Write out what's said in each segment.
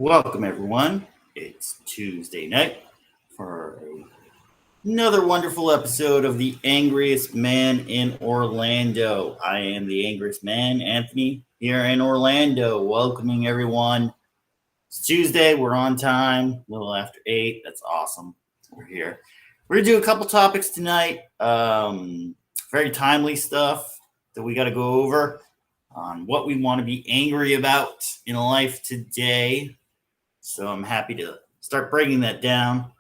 Welcome, everyone. It's Tuesday night for another wonderful episode of the Angriest Man in Orlando. I am the Angriest Man, Anthony, here in Orlando, welcoming everyone. It's Tuesday. We're on time, a little after 8. That's awesome. We're here. We're going to do a couple topics tonight. Very timely stuff that we got to go over on what we want to be angry about in life today. So I'm happy to start breaking that down.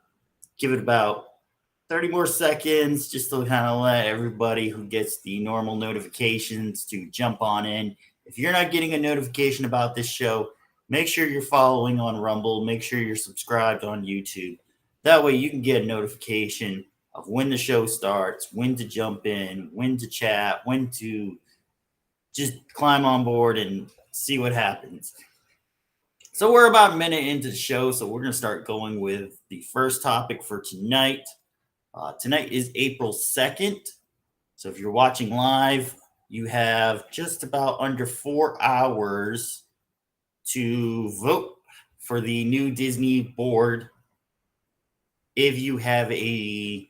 Give it about 30 more seconds just to kind of let everybody who gets the normal notifications to jump on in. If you're not getting a notification about this show, make sure you're following on Rumble. Make sure you're subscribed on YouTube. That way you can get a notification of when the show starts, when to jump in, when to chat, when to just climb on board and see what happens. So we're about a minute into the show, so we're going to start going with the first topic for tonight. Tonight is April 2nd. So if you're watching live, you have just about under 4 hours to vote for the new Disney board. If you have any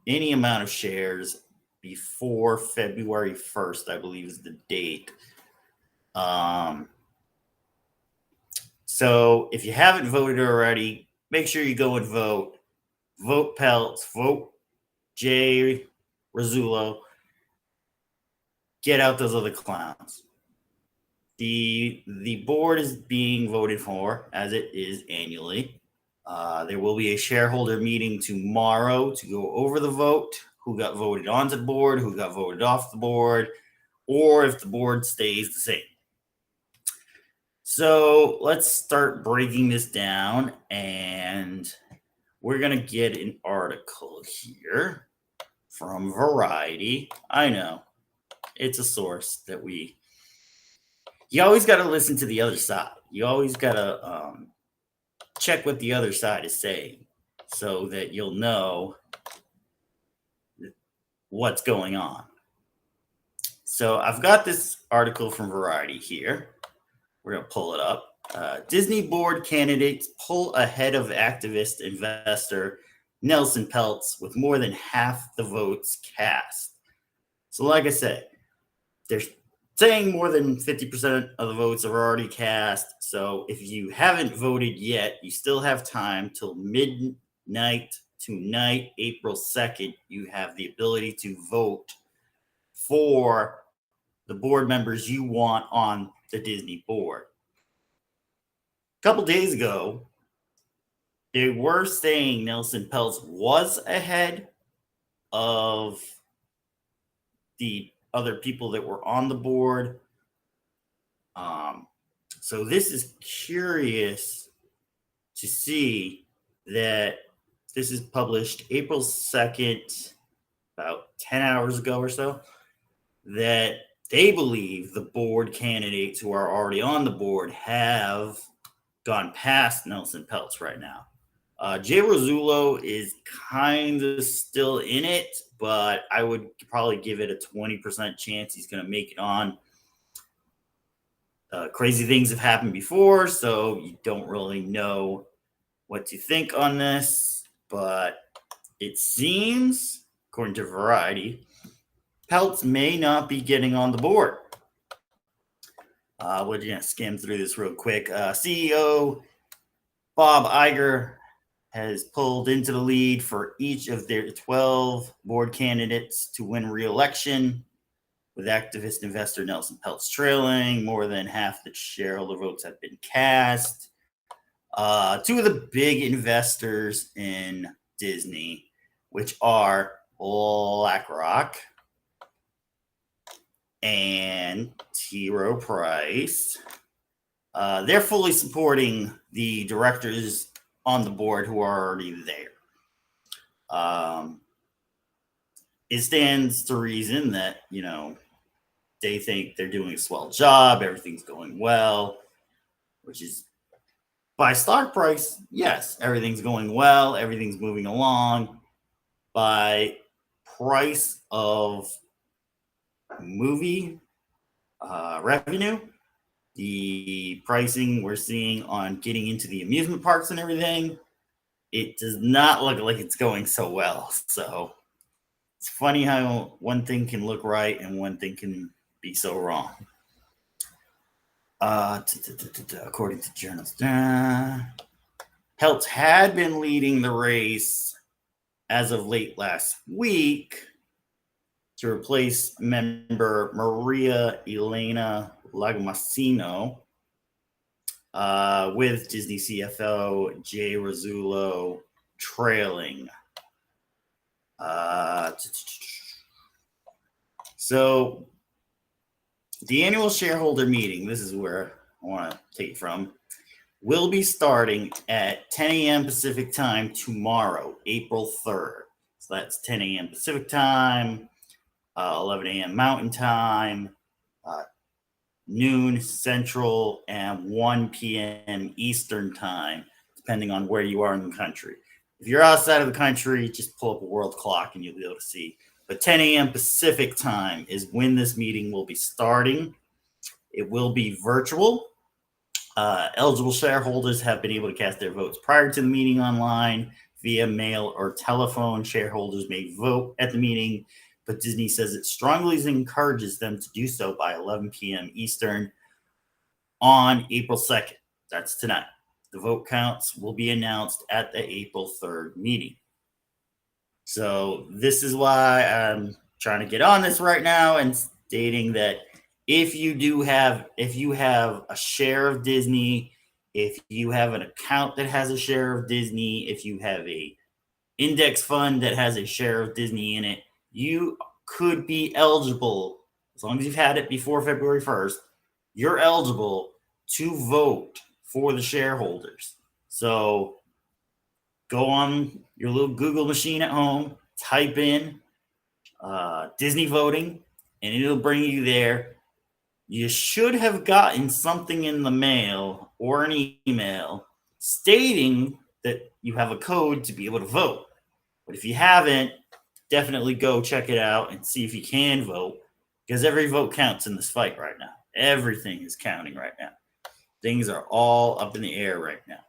amount of shares before February 1st, I believe is the date. So if you haven't voted already, make sure you go and vote. Vote Peltz, vote Jay Rizzullo. Get out those other clowns. The board is being voted for, as it is annually. There will be a shareholder meeting tomorrow to go over the vote, who got voted onto the board, who got voted off the board, or if the board stays the same. So let's start breaking this down, and we're going to get an article here from Variety. I know it's a source that you always got to listen to the other side. You always got to check what the other side is saying so that you'll know what's going on. So I've got this article from Variety here. We're going to pull it up. Disney board candidates pull ahead of activist investor Nelson Peltz with more than half the votes cast. So like I said, they're saying more than 50% of the votes are already cast. So if you haven't voted yet, you still have time till midnight tonight, April 2nd. You have the ability to vote for the board members you want on the Disney board. A couple days ago, they were saying Nelson Peltz was ahead of the other people that were on the board. So this is curious to see that this is published April 2nd, about 10 hours ago or so, that they believe the board candidates who are already on the board have gone past Nelson Peltz right now. Jay Rizzullo is kind of still in it, but I would probably give it a 20% chance he's going to make it on. Crazy things have happened before, so you don't really know what to think on this, but it seems, according to Variety, Peltz may not be getting on the board. We're going to skim through this real quick. CEO Bob Iger has pulled into the lead for each of their 12 board candidates to win re-election, with activist investor Nelson Peltz trailing. More than half the shareholder votes have been cast. Two of the big investors in Disney, which are BlackRock and T. Rowe Price, they're fully supporting the directors on the board who are already there. It stands to reason that, they think they're doing a swell job, everything's going well, which is, by stock price, yes, everything's going well, everything's moving along. By price of movie revenue, the pricing we're seeing on getting into the amusement parks and everything, it does not look like it's going so well. So it's funny how one thing can look right and one thing can be so wrong. According to journals, Peltz had been leading the race as of late last week to replace member Maria Elena Lagomasino, with Disney CFO Jay Rizzullo trailing. So the annual shareholder meeting, this is where I want to take it from, will be starting at 10 a.m. Pacific time tomorrow, April 3rd. So that's 10 a.m. Pacific time, 11 a.m. Mountain time, noon Central, and 1 p.m. Eastern time, depending on where you are in the country. If you're outside of the country, just pull up a world clock and you'll be able to see. But 10 a.m. Pacific time is when this meeting will be starting. It will be virtual. Eligible shareholders have been able to cast their votes prior to the meeting online via mail or telephone. Shareholders may vote at the meeting, but Disney says it strongly encourages them to do so by 11 p.m. Eastern on April 2nd. That's tonight. The vote counts will be announced at the April 3rd meeting. So this is why I'm trying to get on this right now and stating that if you have a share of Disney, if you have an account that has a share of Disney, if you have a index fund that has a share of Disney in it, you could be eligible, as long as you've had it before February 1st, you're eligible to vote for the shareholders. So go on your little Google machine at home, type in Disney voting, and it'll bring you there. You should have gotten something in the mail or an email stating that you have a code to be able to vote. But if you haven't, definitely go check it out and see if you can vote, because every vote counts in this fight right now. Everything is counting right now. Things are all up in the air right now.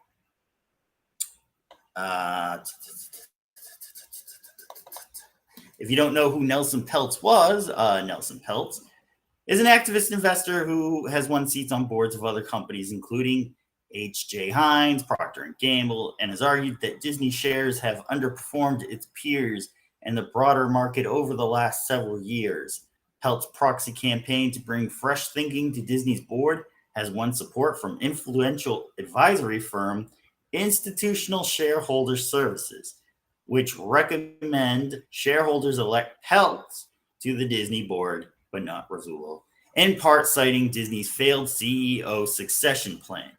If you don't know who Nelson Peltz was, Nelson Peltz is an activist investor who has won seats on boards of other companies, including H.J. Heinz, Procter & Gamble, and has argued that Disney shares have underperformed its peers and the broader market over the last several years. Peltz's proxy campaign to bring fresh thinking to Disney's board has won support from influential advisory firm Institutional Shareholder Services, which recommend shareholders elect Peltz to the Disney board, but not Rizzullo, in part citing Disney's failed CEO succession plan.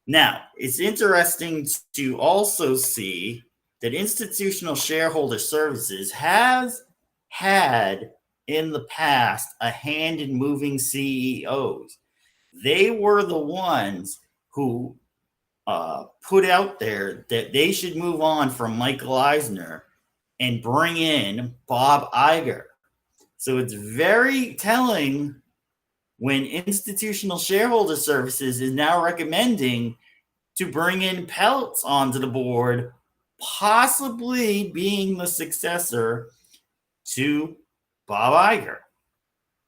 Now, it's interesting to also see that Institutional Shareholder Services has had in the past a hand in moving CEOs. They were the ones who put out there that they should move on from Michael Eisner and bring in Bob Iger. So it's very telling when Institutional Shareholder Services is now recommending to bring in Peltz onto the board, possibly being the successor to Bob Iger.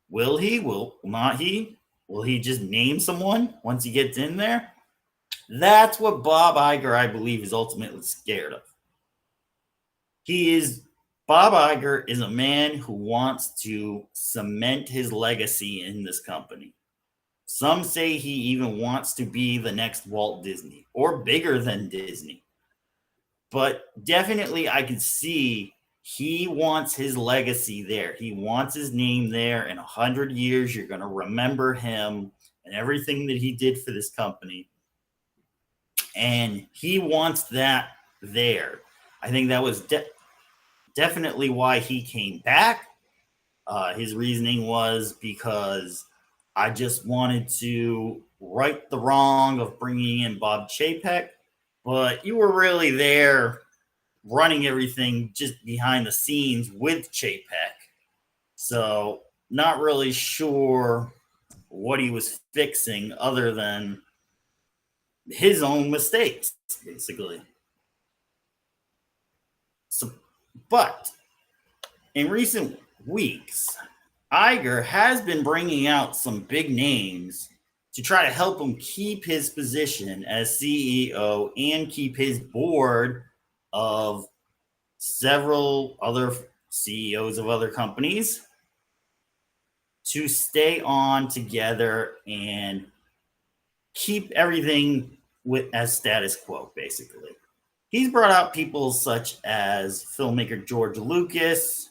Will he? Will not he? Will he just name someone once he gets in there? That's what Bob Iger, I believe, is ultimately scared of. Bob Iger is a man who wants to cement his legacy in this company. Some say he even wants to be the next Walt Disney or bigger than Disney. But definitely I can see he wants his legacy there. He wants his name there. In 100 years, you're going to remember him and everything that he did for this company. And he wants that there. I think that was definitely why he came back. His reasoning was because I just wanted to right the wrong of bringing in Bob Chapek, but you were really there running everything just behind the scenes with Chapek. So not really sure what he was fixing other than his own mistakes, basically. So, but in recent weeks, Iger has been bringing out some big names to try to help him keep his position as CEO and keep his board of several other CEOs of other companies to stay on together and keep everything with as status quo, basically. He's brought out people such as filmmaker George Lucas,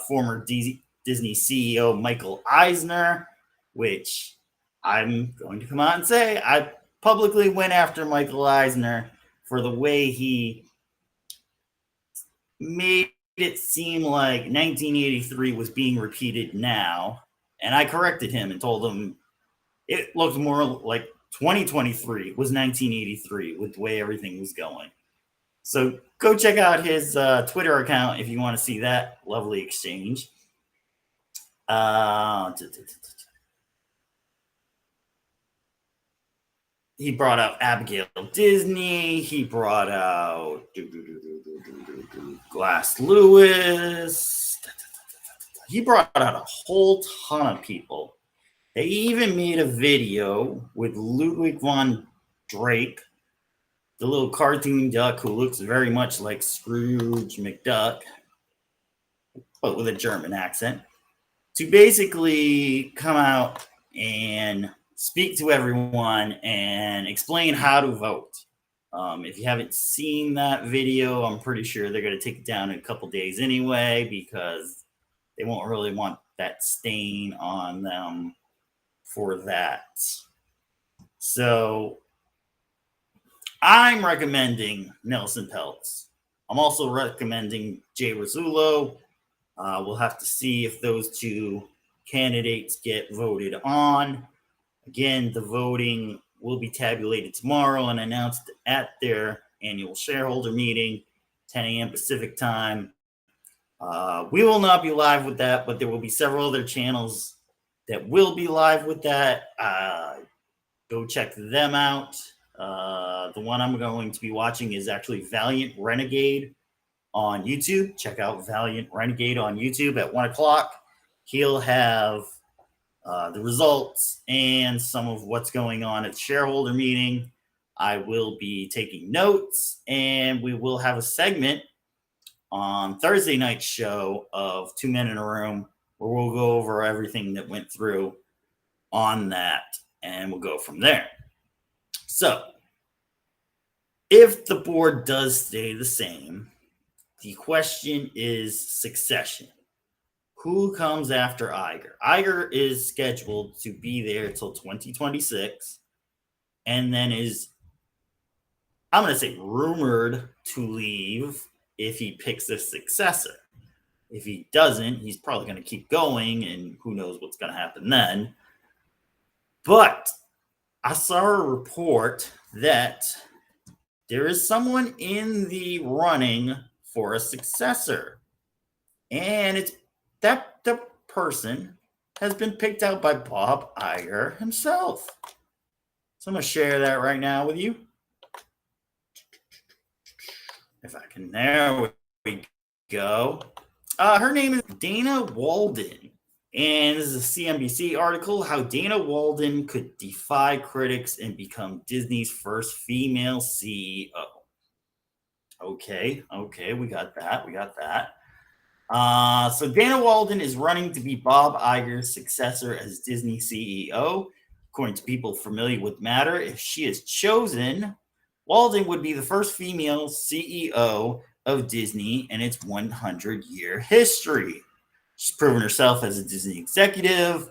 former Disney CEO Michael Eisner, which I'm going to come out and say I publicly went after Michael Eisner for the way he made it seem like 1983 was being repeated now. And I corrected him and told him it looked more like 2023 was 1983 with the way everything was going. So go check out his Twitter account if you want to see that lovely exchange. He brought out Abigail Disney. He brought out Glass Lewis. He brought out a whole ton of people. They even made a video with Ludwig von Drake, the little cartoon duck who looks very much like Scrooge McDuck, but with a German accent, to basically come out and speak to everyone and explain how to vote. If you haven't seen that video, I'm pretty sure they're going to take it down in a couple days anyway, because they won't really want that stain on them for that. So I'm recommending Nelson Peltz. I'm also recommending Jay Rizzullo. We'll have to see if those two candidates get voted on. Again, the voting will be tabulated tomorrow and announced at their annual shareholder meeting, 10 a.m. Pacific time. We will not be live with that, but there will be several other channels that will be live with that. Go check them out. The one I'm going to be watching is actually Valiant Renegade on YouTube. Check out Valiant Renegade on YouTube at 1 o'clock. He'll have the results and some of what's going on at the shareholder meeting. I will be taking notes, and we will have a segment on Thursday night's show of 2 Men in a Room where we'll go over everything that went through on that, and we'll go from there. So, if the board does stay the same, the question is succession. Who comes after Iger? Iger is scheduled to be there till 2026, and then is, I'm going to say, rumored to leave if he picks a successor. If he doesn't, he's probably going to keep going, and who knows what's going to happen then. But I saw a report that there is someone in the running for a successor, and it's that the person has been picked out by Bob Iger himself. So I'm going to share that right now with you. If I can, there we go. Her name is Dana Walden. And this is a CNBC article, how Dana Walden could defy critics and become Disney's first female CEO. Okay, we got that. So Dana Walden is running to be Bob Iger's successor as Disney CEO. According to people familiar with matter, if she is chosen, Walden would be the first female CEO of Disney in its 100-year history. She's proven herself as a Disney executive,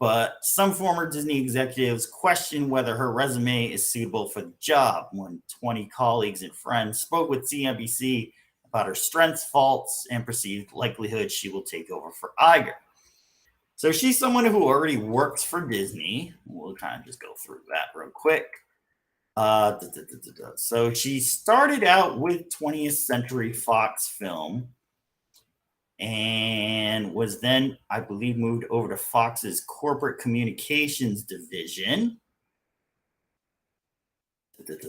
but some former Disney executives question whether her resume is suitable for the job. When 20 colleagues and friends spoke with CNBC about her strengths, faults, and perceived likelihood she will take over for Iger. So she's someone who already works for Disney. We'll kind of just go through that real quick. So she started out with 20th Century Fox Film. and was then, I believe, moved over to Fox's corporate communications division. This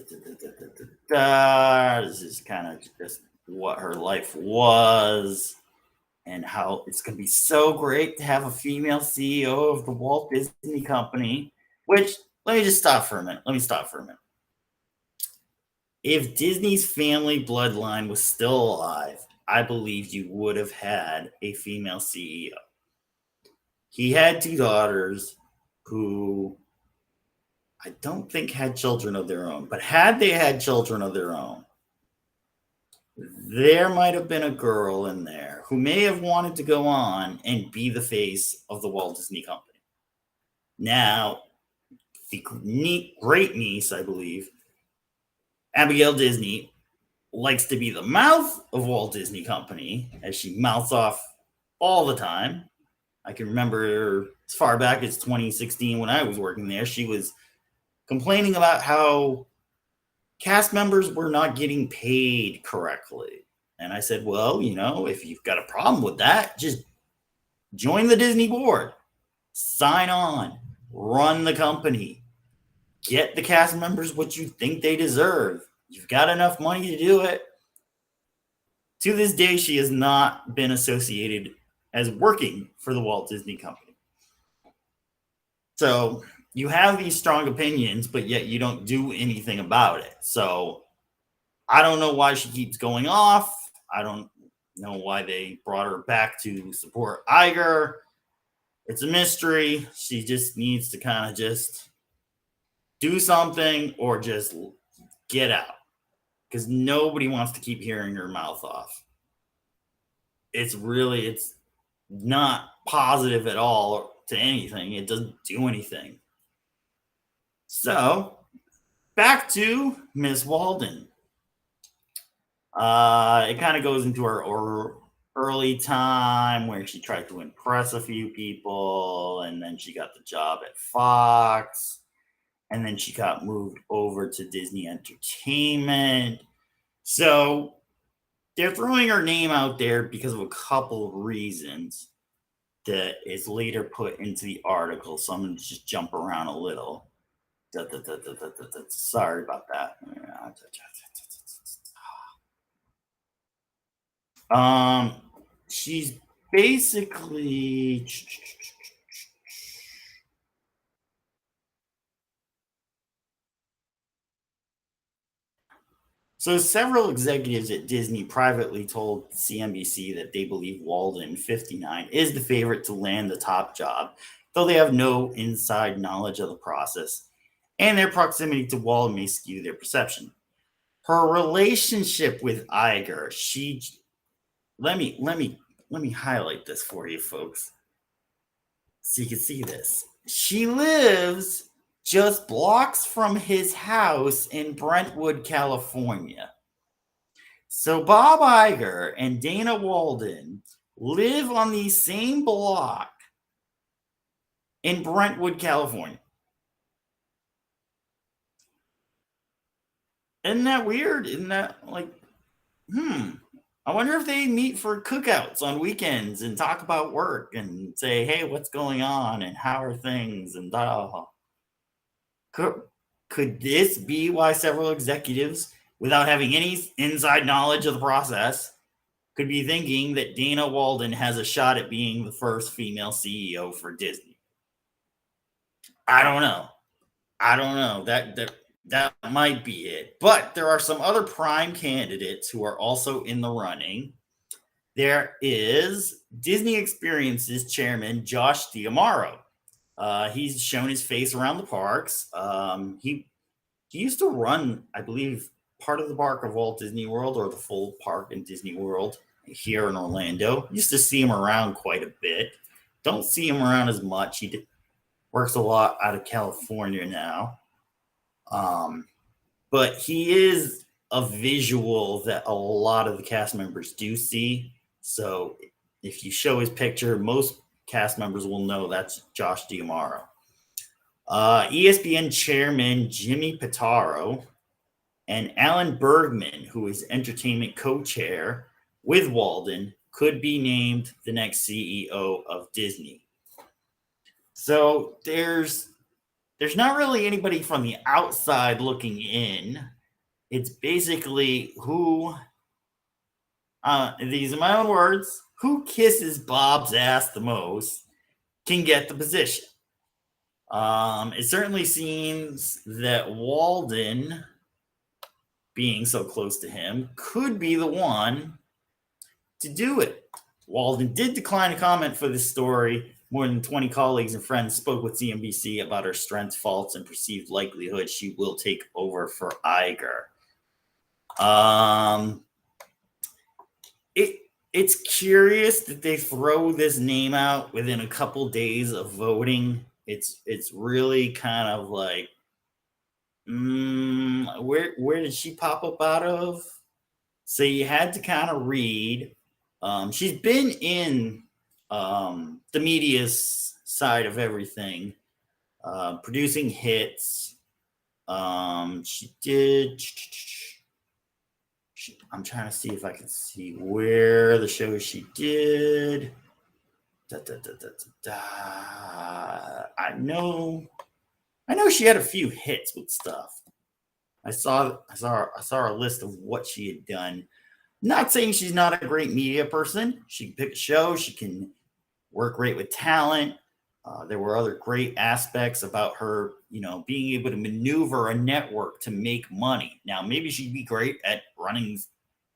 is kind of just what her life was and how it's going to be so great to have a female CEO of the Walt Disney Company. Which, let me just stop for a minute. If Disney's family bloodline was still alive, I believe you would have had a female CEO. He had two daughters who I don't think had children of their own, but had they had children of their own, there might have been a girl in there who may have wanted to go on and be the face of the Walt Disney Company. Now, the great niece, I believe, Abigail Disney, likes to be the mouth of Walt Disney Company, as she mouths off all the time. I can remember as far back as 2016 when I was working there, she was complaining about how cast members were not getting paid correctly. And I said, well, if you've got a problem with that, just join the Disney board, sign on, run the company, get the cast members what you think they deserve. You've got enough money to do it. To this day, she has not been associated as working for the Walt Disney Company. So you have these strong opinions, but yet you don't do anything about it. So I don't know why she keeps going off. I don't know why they brought her back to support Iger. It's a mystery. She just needs to kind of just do something or just get out, because nobody wants to keep hearing her mouth off. It's not positive at all to anything. It doesn't do anything. So back to Miss Walden. It kind of goes into her early time where she tried to impress a few people, and then she got the job at Fox, and then she got moved over to Disney Entertainment. So they're throwing her name out there because of a couple of reasons that is later put into the article. So I'm going to just jump around a little. Sorry about that. She's basically so several executives at Disney privately told CNBC that they believe Walden, 59, is the favorite to land the top job, though they have no inside knowledge of the process, and their proximity to Walden may skew their perception. Her relationship with Iger, let me highlight this for you folks so you can see this. She lives just blocks from his house in Brentwood, California. So Bob Iger and Dana Walden live on the same block in Brentwood, California. Isn't that weird? Isn't that like, I wonder if they meet for cookouts on weekends and talk about work and say, hey, what's going on and how are things and blah. Could this be why several executives, without having any inside knowledge of the process, could be thinking that Dana Walden has a shot at being the first female CEO for Disney? I don't know. That might be it. But there are some other prime candidates who are also in the running. There is Disney Experiences chairman Josh D'Amaro. He's shown his face around the parks. He used to run, I believe, part of the park of Walt Disney World, or the full park in Disney World here in Orlando. Used to see him around quite a bit. Don't see him around as much. Works a lot out of California now. But he is a visual that a lot of the cast members do see. So if you show his picture, most cast members will know that's Josh D'Amaro. ESPN chairman Jimmy Pitaro and Alan Bergman, who is entertainment co-chair with Walden, could be named the next CEO of Disney. So there's not really anybody from the outside looking in. It's basically who, these are my own words, who kisses Bob's ass the most can get the position. It certainly seems that Walden, being so close to him, could be the one to do it. Walden did decline to comment for this story. More than 20 colleagues and friends spoke with CNBC about her strengths, faults, and perceived likelihood she will take over for Iger. It's curious that they throw this name out within a couple days of voting. It's really kind of like, where did she pop up out of? So you had to kind of read. She's been in the media's side of everything, producing hits. She did. I'm trying to see if I can see where the show she did. I know she had a few hits with stuff. I saw a list of what she had done. Not saying she's not a great media person. She can pick a show. She can work great with talent. There were other great aspects about her, being able to maneuver a network to make money. Now, maybe she'd be great at running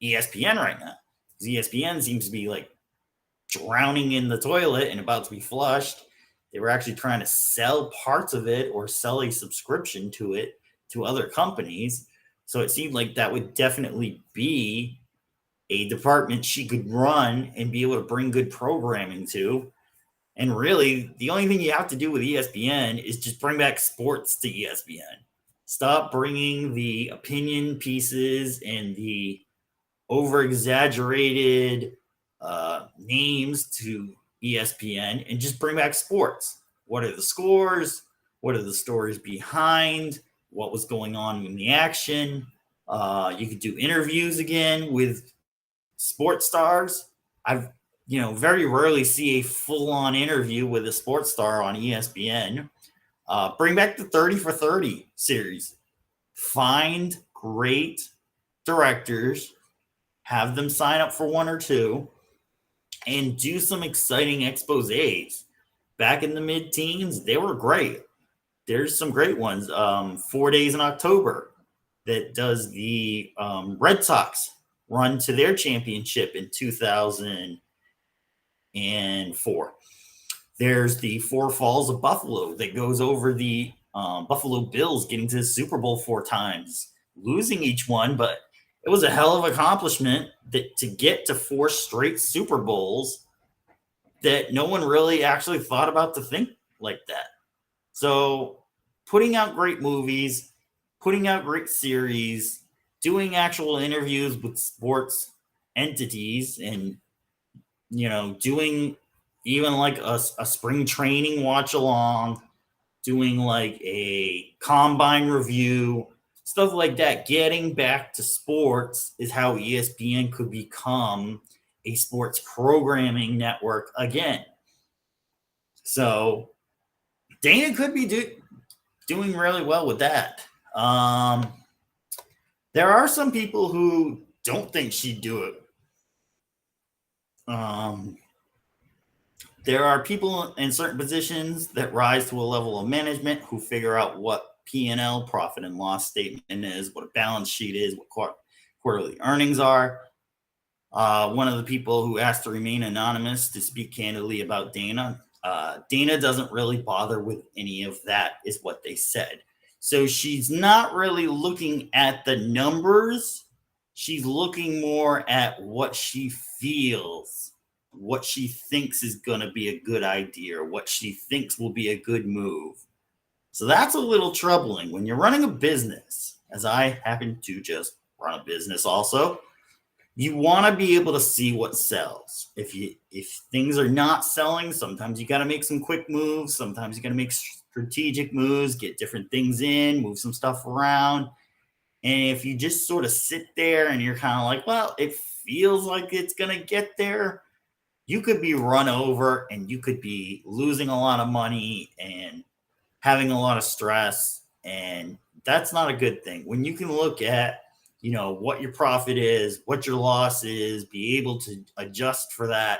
ESPN right now, because ESPN seems to be like drowning in the toilet and about to be flushed. They were actually trying to sell parts of it or sell a subscription to it to other companies. So it seemed like that would definitely be a department she could run and be able to bring good programming to. And really, the only thing you have to do with ESPN is just bring back sports to ESPN. Stop bringing the opinion pieces and the over-exaggerated names to ESPN and just bring back sports. What are the scores? What are the stories behind what was going on in the action? You could do interviews again with sports stars. I've very rarely see a full-on interview with a sports star on ESPN. Bring back the 30 for 30 series. Find great directors, have them sign up for one or two, and do some exciting exposés. Back in the mid-teens, they were great. There's some great ones. 4 Days in October that does the Red Sox run to their championship in 2004. There's the Four Falls of Buffalo that goes over the Buffalo Bills getting to the Super Bowl 4 times, losing each one, but it was a hell of an accomplishment that to get to 4 straight Super Bowls that no one really actually thought about to think like that. So putting out great movies, putting out great series, doing actual interviews with sports entities, and doing even like a spring training watch along, doing like a combine review, stuff like that. Getting back to sports is how ESPN could become a sports programming network again. So Dana could be doing really well with that. There are some people who don't think she'd do it. There are people in certain positions that rise to a level of management who figure out what P&L, profit and loss statement is, what a balance sheet is, what quarterly earnings are. One of the people who asked to remain anonymous to speak candidly about Dana, Dana doesn't really bother with any of that, is what they said. So she's not really looking at the numbers. She's looking more at what she feels, what she thinks is going to be a good idea, what she thinks will be a good move. So that's a little troubling when you're running a business, as I happen to just run a business also. You want to be able to see what sells. If things are not selling, sometimes you got to make some quick moves. Sometimes you got to make strategic moves, get different things in, move some stuff around. And if you just sort of sit there and you're kind of like, well, it feels like it's going to get there, you could be run over and you could be losing a lot of money and having a lot of stress. And that's not a good thing. When you can look at, what your profit is, what your loss is, be able to adjust for that,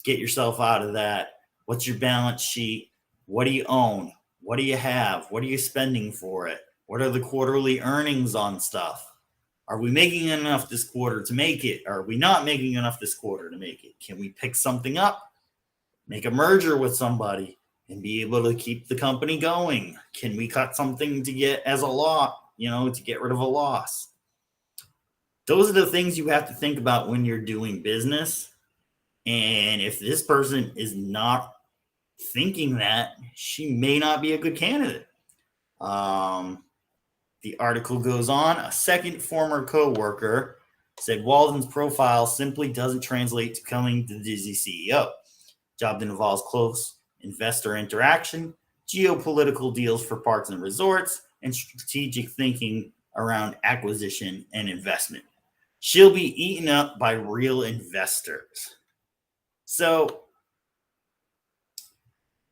get yourself out of that. What's your balance sheet? What do you own? What do you have? What are you spending for it? What are the quarterly earnings on stuff? Are we making enough this quarter to make it? Are we not making enough this quarter to make it? Can we pick something up, make a merger with somebody, and be able to keep the company going? Can we cut something to get as a lot, to get rid of a loss? Those are the things you have to think about when you're doing business. And if this person is not thinking that, she may not be a good candidate. The article goes on. A second former co-worker said Walden's profile simply doesn't translate to becoming the Disney CEO. Job that involves close investor interaction, geopolitical deals for parks and resorts, and strategic thinking around acquisition and investment. She'll be eaten up by real investors. So,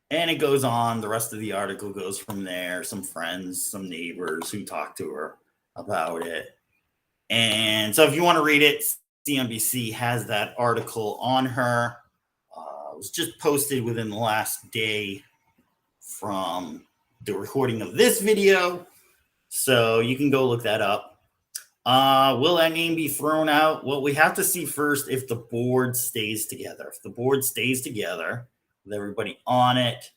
and it goes on. The rest of the article goes from there. Some friends, some neighbors who talked to her about it. And so if you want to read it, CNBC has that article on her. It was just posted within the last day from the recording of this video. So you can go look that up. Will that name be thrown out? Well, we have to see first if the board stays together. If the board stays together with everybody on it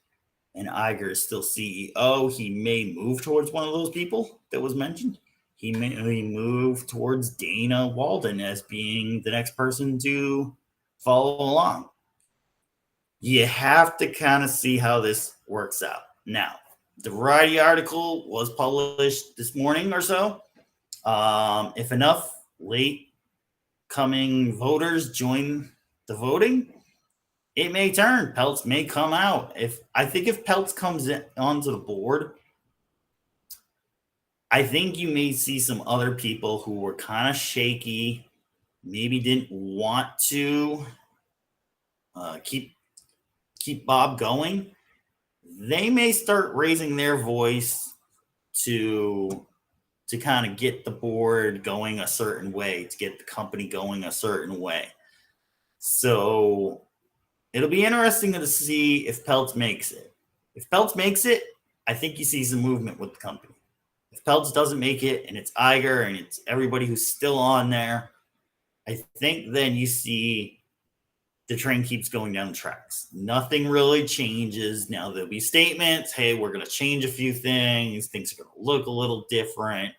and Iger is still CEO, he may move towards one of those people that was mentioned. He may move towards Dana Walden as being the next person to follow along. You have to kind of see how this works out. Now, the Variety article was published this morning or so. If enough late coming voters join the voting, it may turn. Peltz may come out. If Peltz comes onto the board, I think you may see some other people who were kind of shaky, maybe didn't want to keep Bob going. They may start raising their voice to kind of get the board going a certain way, to get the company going a certain way. So it'll be interesting to see if Peltz makes it. If Peltz makes it, I think you see some movement with the company. If Peltz doesn't make it and it's Iger and it's everybody who's still on there, I think then you see the train keeps going down the tracks. Nothing really changes. Now there'll be statements, hey, we're going to change a few things. Things are going to look a little different.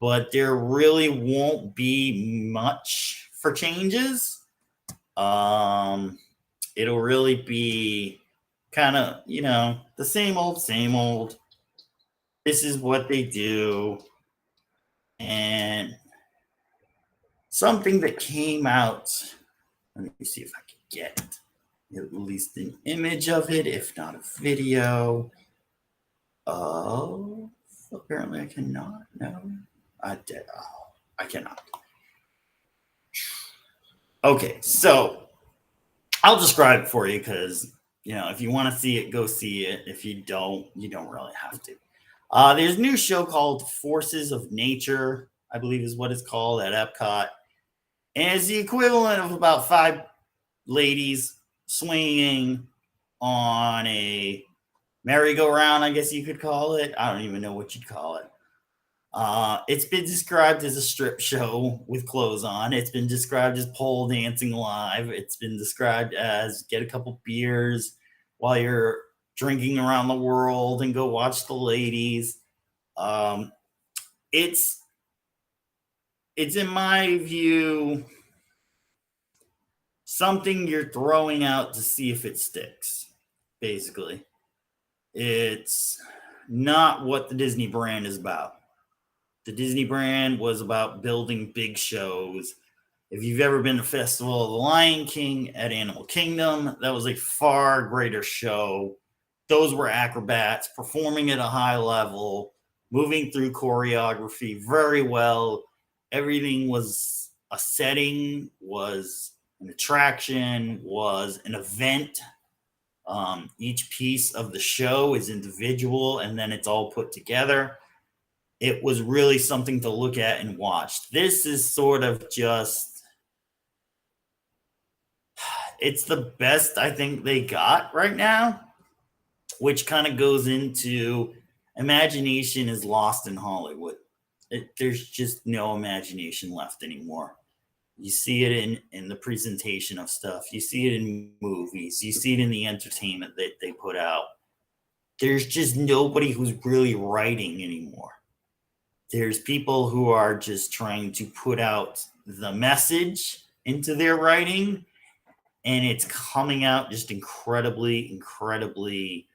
But there really won't be much for changes. It'll really be kind of, the same old. This is what they do. And something that came out, let me see if I can get at least an image of it, if not a video. Oh, apparently I cannot. No, I did. Oh, I cannot. Okay, so I'll describe it for you because, if you want to see it, go see it. If you don't really have to. There's a new show called Forces of Nature, I believe is what it's called at Epcot. And it's the equivalent of about 5 ladies swinging on a merry-go-round, I guess you could call it. I don't even know what you'd call it. It's been described as a strip show with clothes on. It's been described as pole dancing live. It's been described as get a couple beers while you're drinking around the world and go watch the ladies. It's in my view something you're throwing out to see if it sticks, basically. It's not what the Disney brand is about. The Disney brand was about building big shows. If you've ever been to Festival of the Lion King at Animal Kingdom, that was a far greater show. Those were acrobats performing at a high level, moving through choreography very well. Everything was, a setting was an attraction, was an event. Each piece of the show is individual and then it's all put together. It was really something to look at and watch. This is sort of just, it's the best I think they got right now, which kind of goes into imagination is lost in Hollywood. There's just no imagination left anymore. You see it in the presentation of stuff. You see it in movies. You see it in the entertainment that they put out. There's just nobody who's really writing anymore. There's people who are just trying to put out the message into their writing, and it's coming out just incredibly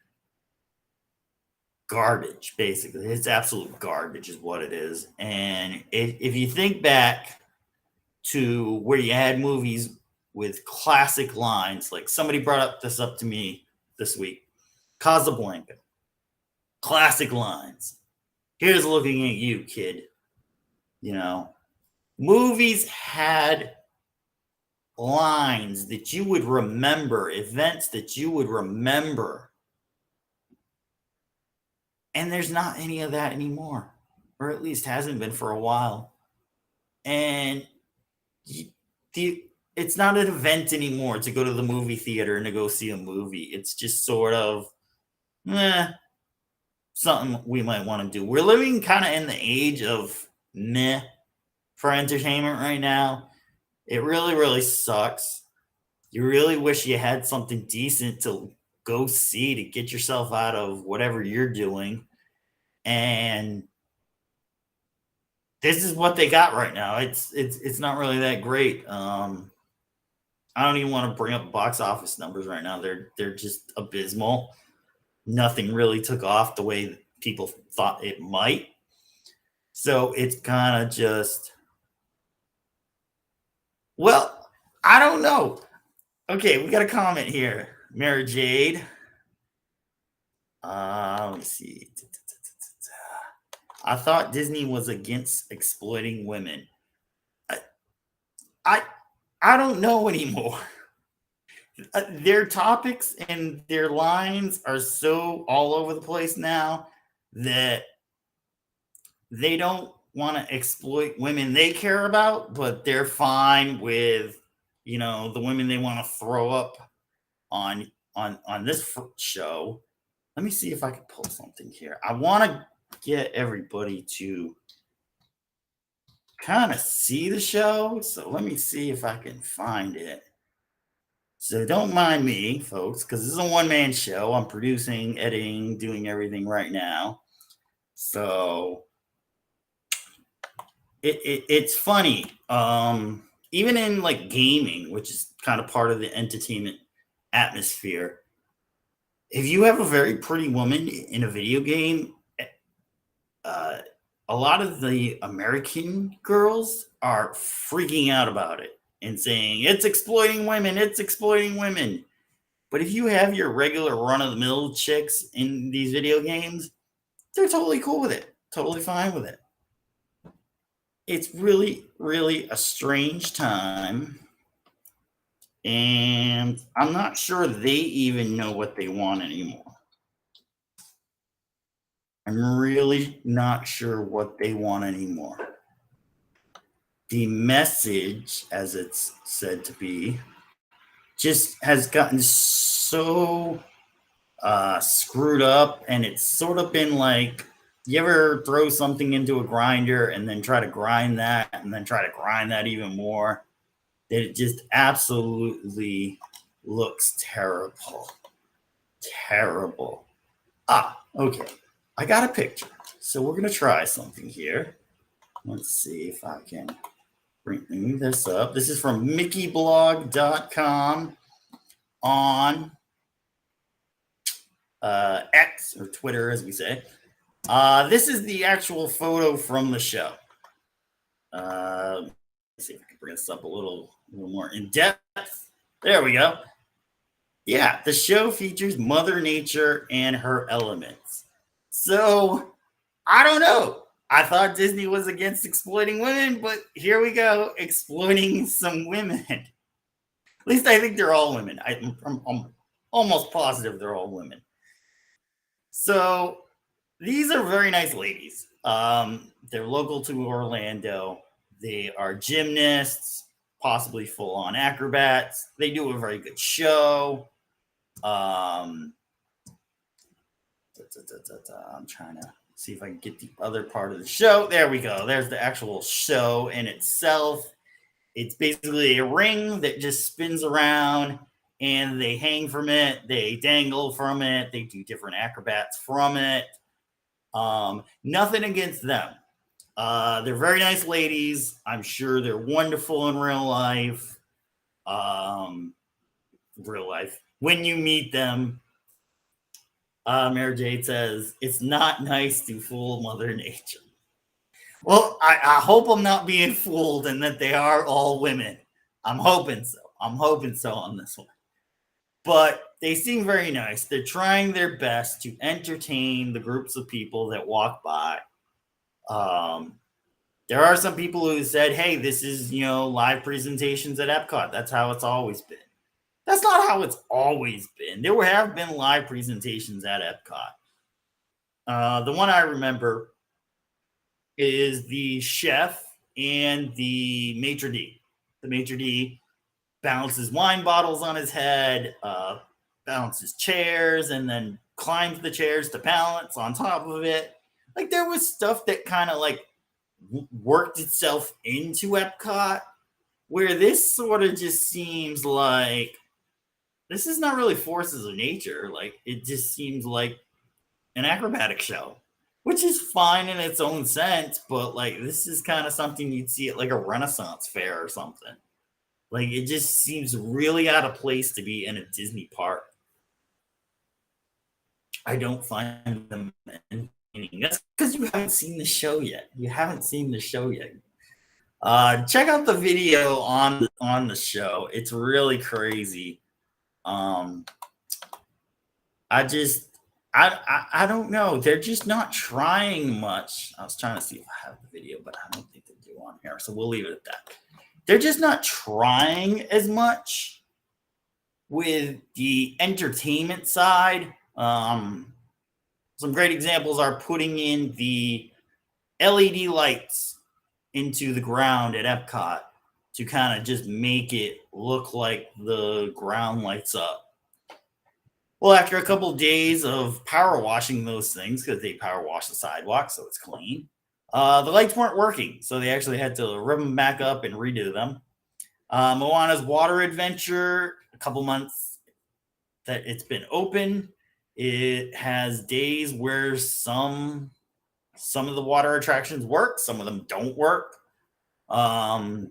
garbage, basically. It's absolute garbage, is what it is. And if you think back to where you had movies with classic lines, like somebody brought this up to me this week, Casablanca, classic lines. Here's looking at you, kid. You know, movies had lines that you would remember, events that you would remember. And there's not any of that anymore, or at least hasn't been for a while. And it's not an event anymore to go to the movie theater and to go see a movie. It's just sort of something we might want to do. We're living kind of in the age of meh for entertainment right now. It really sucks. You really wish you had something decent to go see to get yourself out of whatever you're doing. And this is what they got right now. It's not really that great. I don't even want to bring up box office numbers right now. They're just abysmal. Nothing really took off the way people thought it might. So it's kind of just, well, I don't know. Okay, we got a comment here. Mary Jade. Let me see. I thought Disney was against exploiting women. I don't know anymore. Their topics and their lines are so all over the place now that they don't want to exploit women they care about, but they're fine with, the women they want to throw up on this show. Let me see if I can pull something here. I want to get everybody to kind of see the show, so let me see if I can find it. So don't mind me, folks, because this is a one-man show. I'm producing, editing, doing everything right now. So it's funny. Even in like gaming, which is kind of part of the entertainment atmosphere, if you have a very pretty woman in a video game, a lot of the American girls are freaking out about it and saying it's exploiting women, it's exploiting women. But if you have your regular run-of-the-mill chicks in these video games, they're totally cool with it, totally fine with it. It's really a strange time. And I'm not sure they even know what they want anymore. I'm really not sure what they want anymore. The message, as it's said to be, just has gotten so screwed up, and it's sort of been like, you ever throw something into a grinder and then try to grind that and then try to grind that even more? That it just absolutely looks terrible. Terrible. Okay. I got a picture. So we're going to try something here. Let's see if I can bring this up. This is from mickeyblog.com on X, or Twitter, as we say. This is the actual photo from the show. Let's see if I can bring this up a little more in depth. There we go. Yeah, the show features Mother Nature and her elements. So, I don't know. I thought Disney was against exploiting women, but here we go, exploiting some women. At least I think they're all women. I'm almost positive they're all women. So these are very nice ladies. They're local to Orlando. They are gymnasts, possibly full on acrobats. They do a very good show. I'm trying to see if I can get the other part of the show. There we go. There's the actual show in itself. It's basically a ring that just spins around and they hang from it. They dangle from it. They do different acrobats from it. Nothing against them. They're very nice ladies. I'm sure they're wonderful in real life. When you meet them, Mary Jade says, it's not nice to fool Mother Nature. Well, I hope I'm not being fooled and that they are all women. I'm hoping so. I'm hoping so on this one. But they seem very nice. They're trying their best to entertain the groups of people that walk by. There are some people who said, hey, this is, live presentations at Epcot. That's how it's always been. That's not how it's always been. There have been live presentations at Epcot. The one I remember is the chef and the maitre d'. The maitre d' balances wine bottles on his head, balances chairs, and then climbs the chairs to balance on top of it. Like, there was stuff that kind of like worked itself into Epcot, where this sort of just seems like this is not really forces of nature. Like, it just seems like an acrobatic show, which is fine in its own sense, but like this is kind of something you'd see at like a Renaissance fair or something. Like, it just seems really out of place to be in a Disney park. I don't find them entertaining. That's because you haven't seen the show yet. You haven't seen the show yet. Check out the video on the show. It's really crazy. I don't know. They're just not trying much. I was trying to see if I have the video, but I don't think they do on here. So we'll leave it at that. They're just not trying as much with the entertainment side. Some great examples are putting in the LED lights into the ground at Epcot to kind of just make it look like the ground lights up. Well, after a couple of days of power washing those things, because they power wash the sidewalk so it's clean, the lights weren't working. So they actually had to rip them back up and redo them. Moana's Water Adventure, a couple months that it's been open. It has days where some of the water attractions work, some of them don't work. My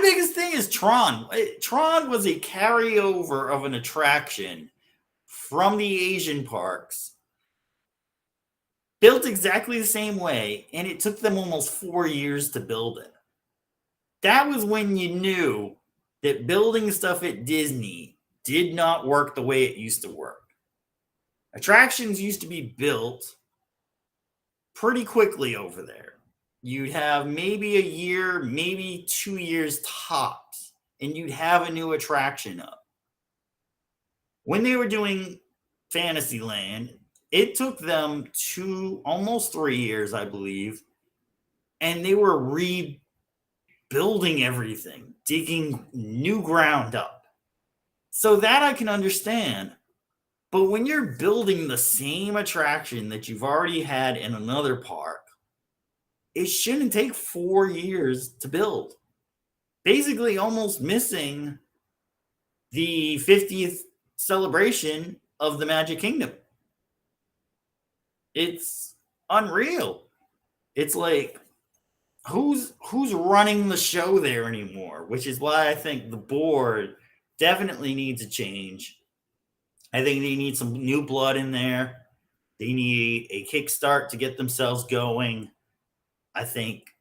biggest thing is Tron. Tron was a carryover of an attraction from the Asian parks, built exactly the same way, and it took them almost 4 years to build it. That was when you knew that building stuff at Disney did not work the way it used to work. Attractions used to be built pretty quickly over there. You'd have maybe a year, maybe 2 years tops, and you'd have a new attraction up. When they were doing Fantasyland, it took them almost 3 years, I believe, and they were rebuilding everything, digging new ground up. So that I can understand. But when you're building the same attraction that you've already had in another park, it shouldn't take 4 years to build. Basically almost missing the 50th celebration of the Magic Kingdom. It's unreal. It's like, who's running the show there anymore? Which is why I think the board definitely needs a change. I think they need some new blood in there. They need a kickstart to get themselves going. I think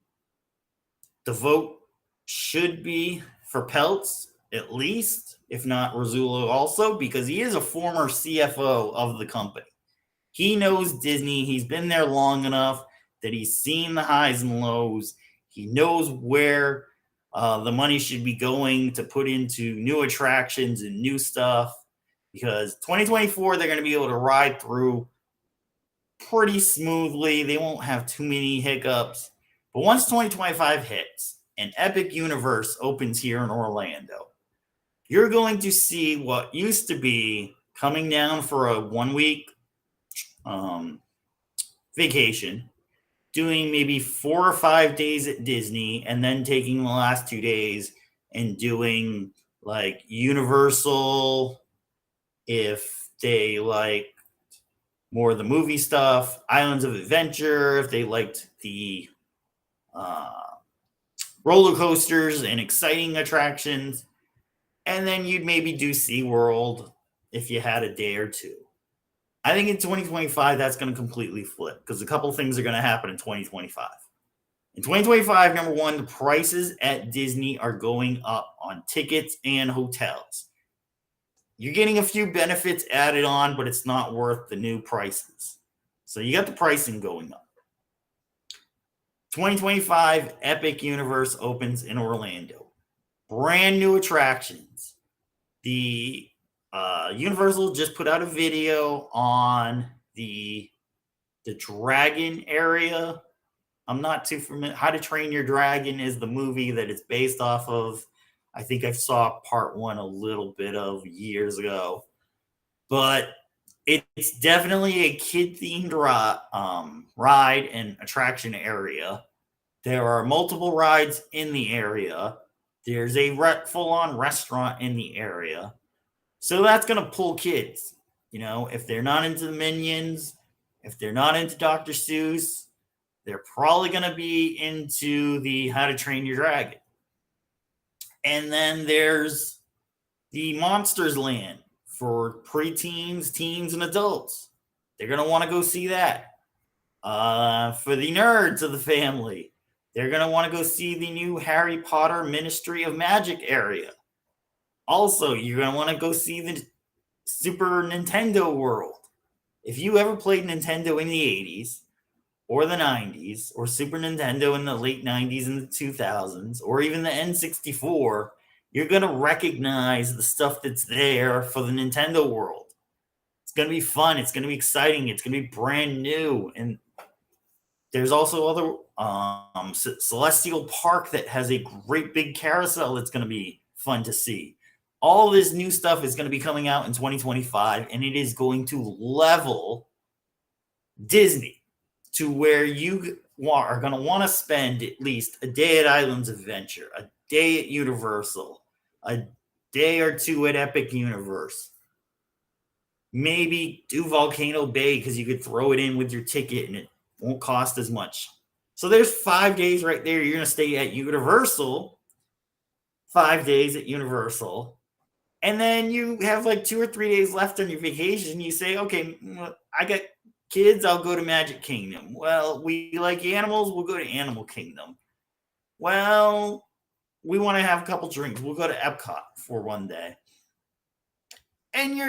the vote should be for Peltz, at least, if not Rizzullo also, because he is a former CFO of the company. He knows Disney. He's been there long enough that he's seen the highs and lows. He knows where The money should be going to put into new attractions and new stuff because 2024, they're going to be able to ride through pretty smoothly. They won't have too many hiccups. But once 2025 hits and Epic Universe opens here in Orlando, you're going to see what used to be coming down for a 1 week vacation, doing maybe 4 or 5 days at Disney, and then taking the last 2 days and doing like Universal if they like more of the movie stuff, Islands of Adventure if they liked the roller coasters and exciting attractions, and then you'd maybe do SeaWorld if you had a day or two. I think in 2025, that's going to completely flip because a couple of things are going to happen in 2025. In 2025, number one, the prices at Disney are going up on tickets and hotels. You're getting a few benefits added on, but it's not worth the new prices. So you got the pricing going up. 2025 Epic Universe opens in Orlando. Brand new attractions. The Universal just put out a video on the dragon area. I'm not too familiar. How to Train Your Dragon is the movie that it's based off of. I think I saw part one a little bit of years ago. But it's definitely a kid-themed ride and attraction area. There are multiple rides in the area. There's a full-on restaurant in the area. So that's going to pull kids. You know, if they're not into the Minions, if they're not into Dr. Seuss, they're probably going to be into the How to Train Your Dragon. And then there's the Monsters Land for preteens, teens, and adults. They're going to want to go see that. For the nerds of the family, they're going to want to go see the new Harry Potter Ministry of Magic area. Also, you're going to want to go see the Super Nintendo World. If you ever played Nintendo in the 80s or the 90s or Super Nintendo in the late 90s and the 2000s or even the N64, you're going to recognize the stuff that's there for the Nintendo World. It's going to be fun. It's going to be exciting. It's going to be brand new. And there's also other Celestial Park that has a great big carousel that's going to be fun to see. All this new stuff is going to be coming out in 2025, and it is going to level Disney to where you are going to want to spend at least a day at Islands of Adventure, a day at Universal, a day or two at Epic Universe. Maybe do Volcano Bay because you could throw it in with your ticket and it won't cost as much. So there's 5 days right there. You're going to stay at Universal, 5 days at Universal. And then you have like 2 or 3 days left on your vacation. You say, okay, I got kids, I'll go to Magic Kingdom. Well, we like animals, we'll go to Animal Kingdom. Well, we want to have a couple drinks. We'll go to Epcot for one day. And